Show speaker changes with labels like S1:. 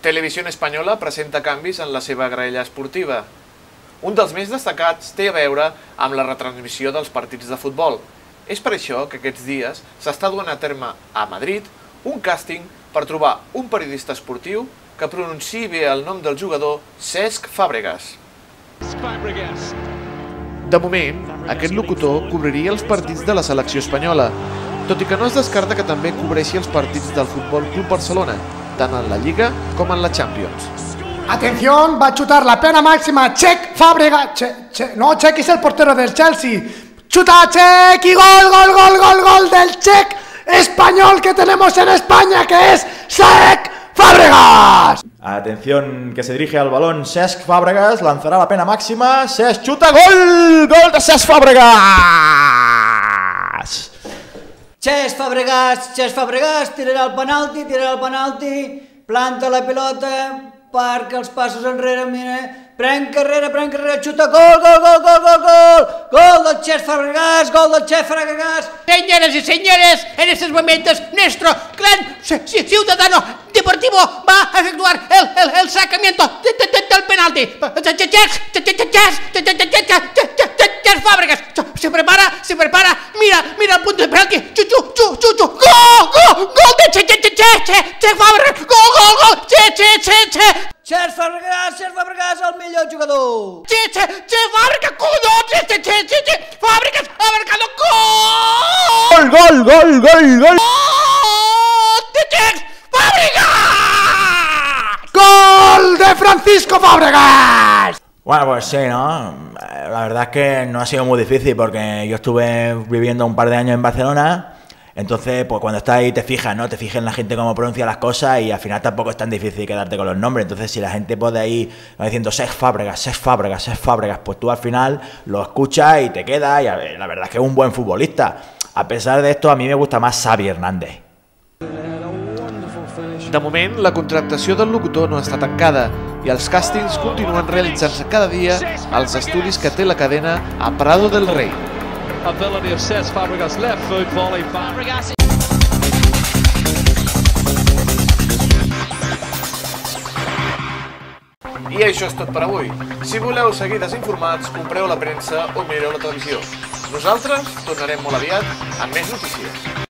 S1: Televisión Espanyola presenta canvis en la seva graella esportiva. Un dels més destacats té a veure amb la retransmissió dels partits de futbol. És per això que aquests dies s'està duent a terme a Madrid un càsting per trobar un periodista esportiu que pronunciï bé el nom del jugador Cesc Fàbregas. De moment, aquest locutor cobriria els partits de la selecció espanyola, tot i que no es descarta que també cobreixi els partits del Futbol Club Barcelona, tant en la Lliga com en la Champions.
S2: Atención, va a chutar la pena máxima Cesc Fàbregas. No, Cesc es el portero del Chelsea. Chuta Cesc y gol del Cesc español que tenemos en España, que es Cesc Fàbregas.
S3: Atención, que se dirige al balón Cesc Fàbregas, lanzará la pena máxima, Cesc chuta, gol de Cesc Fàbregas.
S4: Cesc Fàbregas tirarà el penalti, planta la pilota, marca els passos enrere, mira, pren carrera, xuta, gol del Cesc Fàbregas,
S5: Señoras y señores, en estos momentos nuestro gran ciudadano deportivo va a efectuar el sacamiento del penalti. Cesc Fàbregas se prepara, mira el punto de penalti, gol de Cesc Fàbregas, gol,
S4: Cesc Fàbregas, el millor jugador.
S5: Cesc Fàbregas, Fàbregas ha marcado
S3: Gol.
S5: de Cesc Fàbregas.
S2: ¡Gol de Francisco Fàbregas!
S3: Bueno, pues sí, ¿no? La verdad es que no ha sido muy difícil porque yo estuve viviendo un par de años en Barcelona. Entonces, pues cuando estás ahí te fijas, ¿no? Te fijas en la gente cómo pronuncia las cosas y al final tampoco es tan difícil quedarte con los nombres. Entonces, si la gente puede ahí diciendo Cesc Fàbregas, pues tú al final lo escuchas y te quedas y la verdad es que es un buen futbolista. A pesar de esto, a mí me gusta más Xavi Hernández.
S1: De moment, la contractació del locutor no està tancada i els càstings continuen realitzant-se cada dia als estudis que té la cadena a Prado del Rey.
S6: Ability of Cesc Fàbregas, left foot volley. Fàbregas.
S1: I això és tot per avui. Si voleu seguir desinformats, compreu la premsa o mireu la televisió. Nosaltres tornarem molt aviat amb més notícies.